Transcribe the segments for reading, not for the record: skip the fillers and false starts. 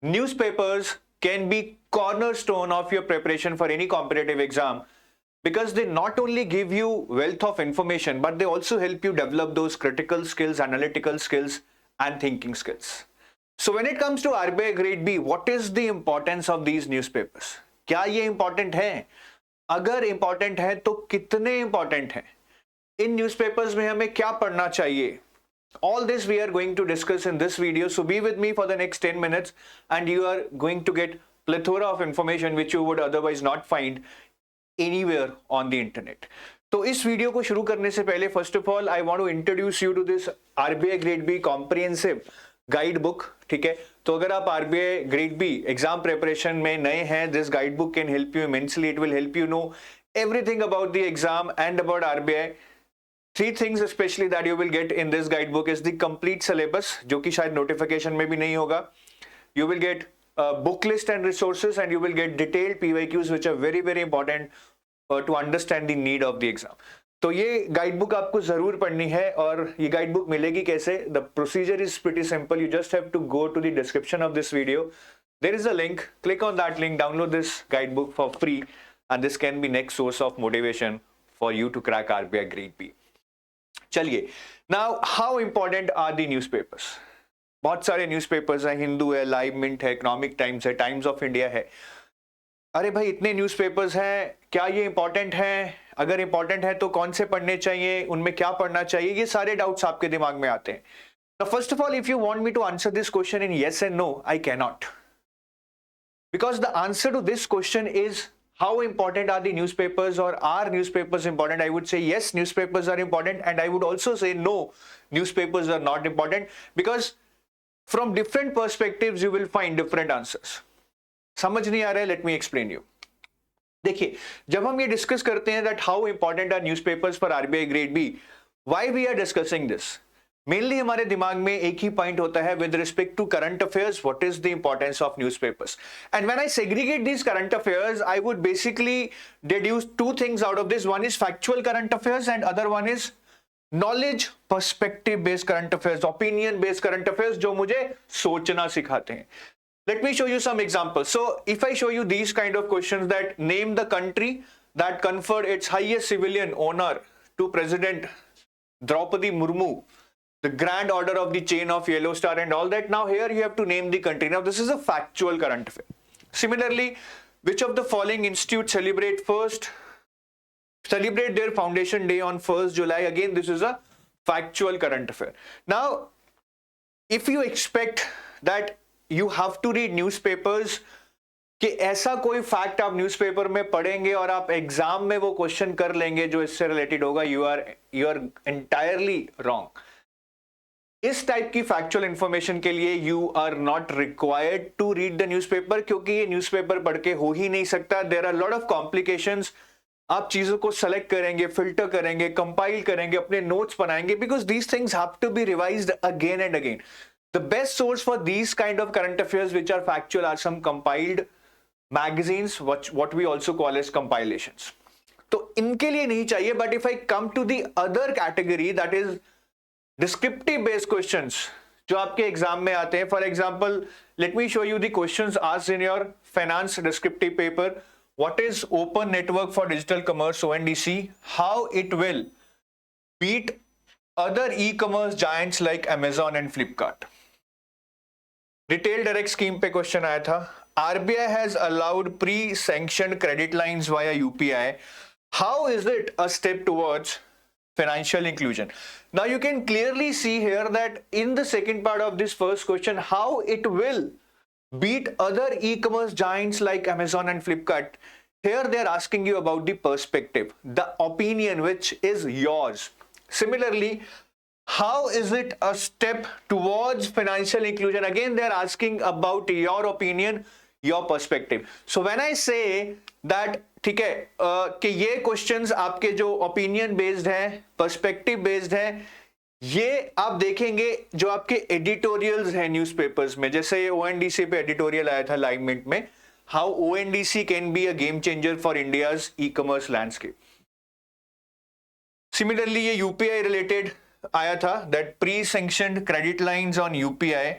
Newspapers can be cornerstone of your preparation for any competitive exam because they not only give you wealth of information, but they also help you develop those critical skills, analytical skills, and thinking skills. So when it comes to RBI Grade B, what is the importance of these newspapers? क्या ये important है? अगर important है तो कितने important हैं? इन newspapers में हमें क्या पढ़ना चाहिए? All this we are going to discuss in this video. So be with me for the next 10 minutes and you are going to get plethora of information which you would otherwise not find anywhere on the internet. तो इस video को शुरू करने से पहले first of all I want to introduce you to this RBI grade B comprehensive guide book. ठीक है, तो अगर आप RBI grade B exam preparation में नए हैं, this guide book can help you immensely. It will help you know everything about the exam and about RBI. Three things especially that you will get in this guidebook is the complete syllabus, जो कि शायद notification में भी नहीं होगा. You will get book list and resources and you will get detailed PYQs which are very very important to understand the need of the exam. तो ये guide book आपको जरूर पढ़नी है. और ये गाइड बुक मिलेगी कैसे? The procedure is pretty simple. You just have to go to the description of this video. There is a link, click on that link, download this guide book for free and this can be next source of motivation for you to crack RBI Grade B. चलिए, now how important are the newspapers? बहुत सारे newspapers हैं, हिंदू है, live mint है, economic times है, times of India है. अरे भाई इतने न्यूज़पेपर्स हैं, क्या ये इंपॉर्टेंट हैं? अगर इंपॉर्टेंट है तो कौन से पढ़ने चाहिए, उनमें क्या पढ़ना चाहिए, ये सारे डाउट्स आपके दिमाग में आते हैं. Now first of all, if you want me to answer this question in yes and no, I cannot, because the answer to this question is how important are the newspapers, or are newspapers important? I would say yes, newspapers are important, and I would also say no, newspapers are not important, because from different perspectives you will find different answers. समझ नहीं आ रहा है? Let me explain you. देखिए, जब हम ये discuss करते हैं that how important are newspapers for RBI Grade B, why we are discussing this? Mainly हमारे दिमाग में एक ही पॉइंट होता है with respect to current affairs, what is the importance of newspapers. And when I segregate this current affairs, I would basically deduce two things out of this. One is factual current affairs and other one is knowledge perspective based current affairs, opinion based current affairs, जो मुझे सोचना सिखाते हैं. Let me show you some examples. So if I show you these kind of questions, that name the country that conferred its highest civilian honor to President Draupadi Murmu, the grand order of the chain of yellow star and all that. Now here you have to name the country. Now this is a factual current affair. Similarly, which of the following institutes celebrate their foundation day on 1st July? Again, this is a factual current affair. Now, if you expect that you have to read newspapers, कि ऐसा कोई fact आप newspaper में पढ़ेंगे और आप exam में वो क्वेश्चन कर लेंगे जो इससे रिलेटेड होगा, यू आर एंटायरली रॉन्ग. इस टाइप की फैक्चुअल इंफॉर्मेशन के लिए you are not required to read the newspaper, क्योंकि ये न्यूज़पेपर पढ़ के हो ही नहीं सकता. There are lot of complications. आप चीजों को सेलेक्ट करेंगे, फिल्टर करेंगे, कंपाइल करेंगे, अपने नोट्स बनाएंगे, because these things have to be revised again and again. The best source for these kind of current affairs which are factual are some compiled magazines, what we also call as compilations. तो इनके लिए नहीं चाहिए. But if I come to the other category, that is descriptive based questions जो आपके exam में आते हैं. For example, let me show you the questions asked in your finance descriptive paper. What is open network for digital commerce, ONDC? How it will beat other e-commerce giants like Amazon and Flipkart. Retail direct scheme पे question आया था. RBI has allowed pre-sanctioned credit lines via UPI. How is it a step towards financial inclusion? Now you can clearly see here that in the second part of this first question, how it will beat other e-commerce giants like Amazon and Flipkart. Here they are asking you about the perspective, the opinion which is yours. Similarly, how is it a step towards financial inclusion? Again, they are asking about your opinion, your perspective. So when I say that, ठीक है, कि ये questions आपके जो opinion based हैं, perspective based हैं, ये आप देखेंगे जो आपके एडिटोरियल्स हैं न्यूज़पेपर्स में. जैसे ये ONDC पे एडिटोरियल आया था लाइव मिंट में, how ONDC can be a game changer for India's e-commerce landscape. Similarly ये UPI रिलेटेड आया था, that pre sanctioned credit lines on UPI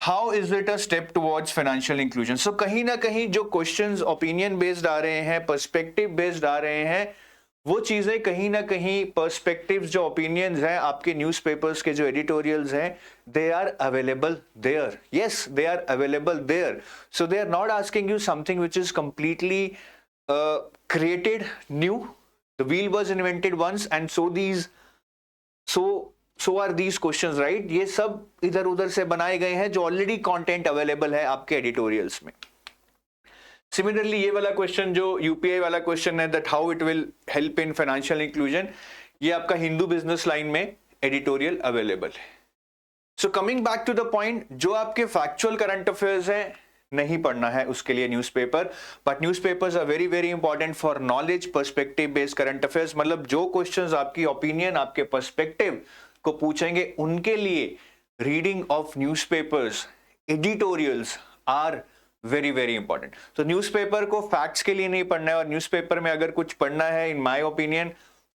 how is it a step towards financial inclusion? So कहीं ना कहीं जो questions opinion based आ रहे हैं, perspective based आ रहे हैं, वो चीजें कहीं ना कहीं पर्सपेक्टिव्स जो ओपिनियंस हैं आपके न्यूज़पेपर्स के जो एडिटोरियल्स हैं, they are available there. Yes, they are available there. So they are not asking you something which is completely created new. The wheel was invented once, and so are these questions, right? ये सब इधर उधर से बनाए गए हैं जो already content available है आपके एडिटोरियल्स में. सिमिलरली ये वाला क्वेश्चन जो यूपीआई वाला क्वेश्चन है, that how it will help in financial inclusion, ये आपका हिंदू बिजनेस लाइन में एडिटोरियल अवेलेबल है. So coming back to the point, जो आपके फैक्चुअल करंट अफेयर्स हैं नहीं पढ़ना है उसके लिए newspaper, but newspapers are very very important for knowledge perspective based current affairs. मतलब जो क्वेश्चंस आपकी ओपिनियन, आपके पर्सपेक्टिव को पूछेंगे, उनके लिए reading of newspapers, editorials are very very important. तो न्यूज़पेपर को फैक्ट्स के लिए नहीं पढ़ना है, और न्यूज़पेपर में अगर कुछ पढ़ना है, in my opinion,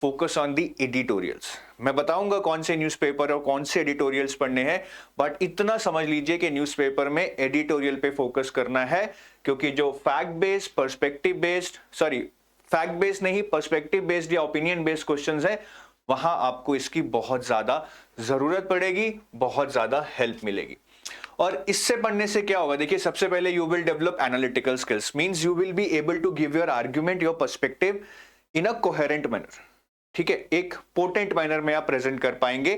focus on the editorials. मैं बताऊंगा कौन से न्यूज़पेपर और कौन से एडिटोरियल्स पढ़ने हैं, बट इतना समझ लीजिए कि न्यूज़पेपर में एडिटोरियल पे फोकस करना है, क्योंकि जो fact based, perspective based, sorry fact based नहीं, पर्सपेक्टिव बेस्ड या ओपिनियन बेस्ड क्वेश्चंस है, वहां आपको इसकी बहुत ज्यादा जरूरत पड़ेगी, बहुत ज्यादा हेल्प मिलेगी. और इससे पढ़ने से क्या होगा, देखिए सबसे पहले you will develop analytical skills, means you will be able to give your argument, your perspective in a coherent manner. ठीक है, एक पोटेंट मैनर में आप प्रेजेंट कर पाएंगे,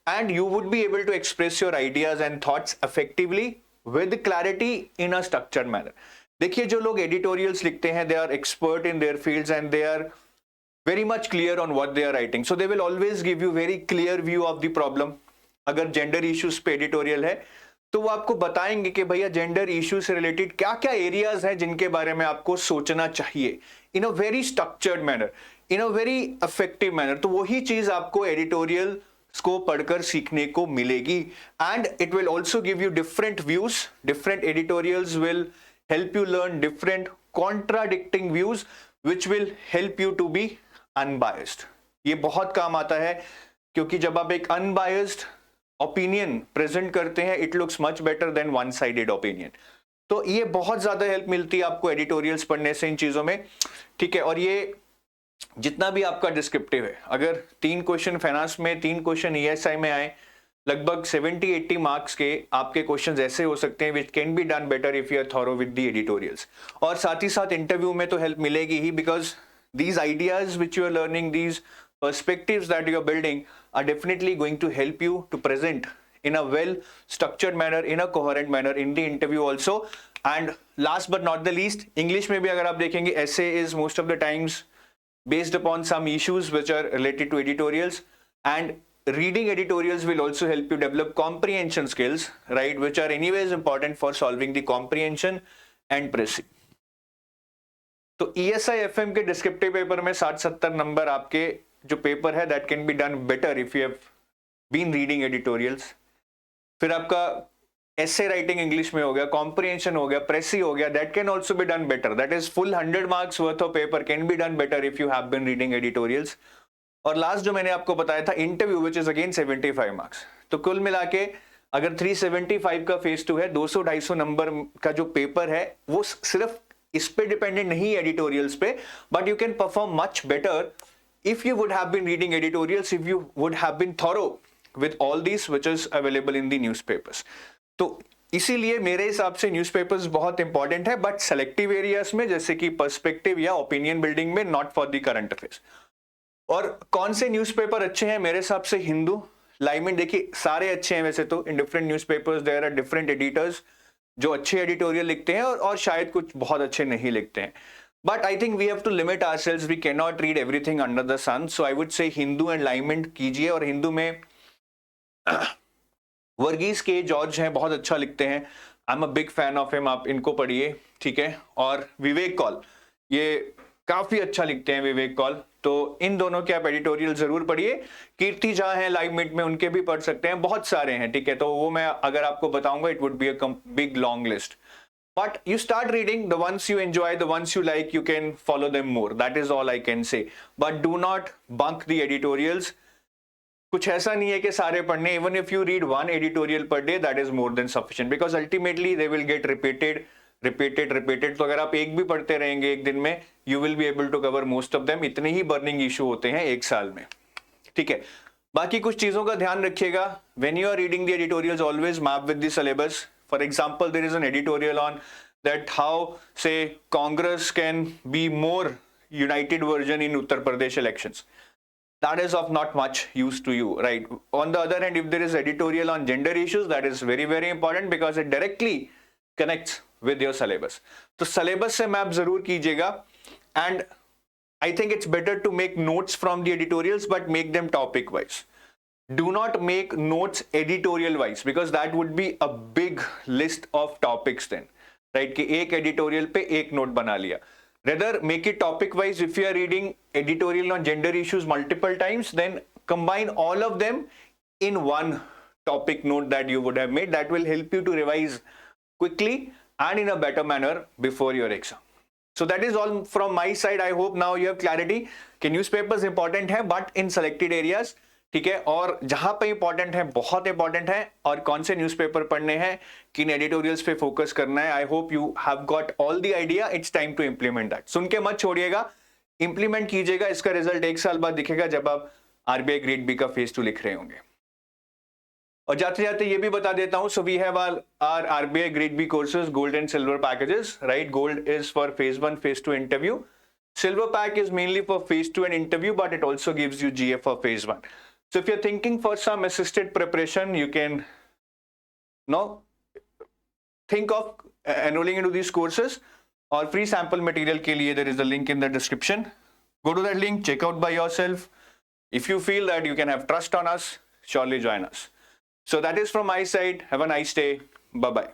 and you would be able to express your ideas and thoughts effectively with clarity in a structured manner. देखिए जो लोग एडिटोरियल्स लिखते हैं, they are expert in their fields and they are very much clear on what they are writing, so they will always give you very clear view of the problem. अगर gender issues पे editorial है तो वो आपको बताएंगे कि भैया gender issue से रिलेटेड क्या क्या एरियाज हैं जिनके बारे में आपको सोचना चाहिए, in a very structured manner, in a very effective manner. तो वही चीज आपको एडिटोरियल को पढ़कर सीखने को मिलेगी, and it will also give you different views. Different editorials will help you learn different contradicting views which will help you to be unbiased. ये बहुत काम आता है, क्योंकि जब आप एक अनबायस्ड ओपिनियन प्रेजेंट करते हैं, it looks much better than one sided opinion. तो ये बहुत ज्यादा हेल्प मिलती है आपको एडिटोरियल्स पढ़ने से इन चीजों में. ठीक है, और ये जितना भी आपका डिस्क्रिप्टिव है, अगर 3 क्वेश्चन फाइनेंस में, 3 क्वेश्चन ईएसआई में आए, लगभग 70-80 मार्क्स के आपके क्वेश्चंस ऐसे हो सकते हैं which can be done better if you are thorough with the editorials. और साथ ही साथ इंटरव्यू में तो हेल्प मिलेगी ही, because these ideas which you are learning, these perspectives that you are building are definitely going to help you to present in a well structured manner, in a coherent manner in the interview also. And last but not the least, English में भी अगर आप देखेंगे, essay is most of the times based upon some issues which are related to editorials, and reading editorials will also help you develop comprehension skills, right, which are anyways important for solving the comprehension and pressing. तो ESI FM के descriptive paper में 60-70 number आपके जो paper है, that can be done better if you have been reading editorials. फिर आपका essay writing English में हो गया, कॉम्प्रिहेंशन हो गया, प्रेसी हो गया, that can also be done better. That is full 100 marks worth of paper can be done better if you have been reading editorials. और लास्ट जो मैंने आपको बताया था, interview, which is again 75 marks. तो कुल मिला के अगर 375 का फेज 2 है, 200-250 नंबर का जो पेपर है, वो सिर्फ इस पे डिपेंडेंट नहीं एडिटोरियल्स पे, but you can perform much better if you would have been reading editorials, if you would have been thorough with all this which is available in the newspapers. तो इसीलिए मेरे हिसाब से न्यूज़पेपर्स बहुत important है, but selective areas में, जैसे कि पर्सपेक्टिव या ओपिनियन बिल्डिंग में, not for the current affairs. और कौन से न्यूज़पेपर अच्छे हैं मेरे हिसाब से? हिंदू, लाइमन, देखिए सारे अच्छे हैं वैसे तो. In different newspapers there are different editors जो अच्छे एडिटोरियल लिखते हैं, और शायद कुछ बहुत अच्छे नहीं लिखते हैं. But I think we have to limit ourselves, we can not read everything under the sun. So I would say Hindu and Lyman कीजिए. और हिंदू में वर्गीज के जॉर्ज हैं, बहुत अच्छा लिखते हैं. I am a big fan of him, आप इनको पढ़िए. ठीक है, और विवेक कौल, ये काफी अच्छा लिखते हैं विवेक कौल. तो इन दोनों के आप एडिटोरियल जरूर पढ़िए. कीर्ति झा हैं लाइव मिट में, उनके भी पढ़ सकते हैं, बहुत सारे हैं. ठीक है, तो वो मैं अगर आपको बताऊंगा, it would be a big long list. But you start reading the ones you enjoy, the ones you like, you can follow them more. That is all I can say. But do not bunk the editorials. कुछ ऐसा नहीं है कि सारे पढ़ने, even if you read one editorial per day that is more than sufficient, because ultimately they will get repeated. तो अगर आप एक भी पढ़ते रहेंगे एक दिन में, you will be able to cover most of them. इतने ही बर्निंग इशू होते हैं एक साल में, ठीक है। बाकी कुछ चीजों का ध्यान रखिएगा, when you are reading the editorials always map with the syllabus. For example there is an editorial on that how say Congress can be more united version in Uttar Pradesh elections. That is of not much use to you, right? On the other hand, if there is editorial on gender issues, that is very very important because it directly connects with your syllabus. तो syllabus से map जरूर कीजिएगा, and I think it's better to make notes from the editorials but make them topic wise. Do not make notes editorial wise because that would be a big list of topics then, right? कि एक editorial पे एक note बना लिया. Rather, make it topic wise. If you are reading editorial on gender issues multiple times, then combine all of them in one topic note that you would have made. That will help you to revise quickly and in a better manner before your exam. So that is all from my side. I hope now you have clarity कि newspapers important है but in selected areas, ठीक है, और जहां पे important है बहुत important है, और कौन से न्यूज़पेपर पढ़ने हैं, किन एडिटोरियल्स पे फोकस करना है. I hope you have got all the idea. It's time to implement that. सुन के मत छोड़िएगा, इंप्लीमेंट कीजिएगा. इसका रिजल्ट एक साल बाद दिखेगा जब आप आरबीआई ग्रेड बी का फेज 2 लिख रहे होंगे. और जाते जाते ये भी बता देता हूं, so we have our RBI grade B courses, gold and silver packages, right? Gold is for phase 1 phase 2 interview. Silver pack is mainly for phase 2 and interview, but it also gives you GF for phase 1. So if you're thinking for some assisted preparation, you can think of enrolling into these courses. Or free sample material के लिए there is a link in the description. Go to that link, check out by yourself. If you feel that you can have trust on us, surely join us. So that is from my side. Have a nice day. Bye-bye.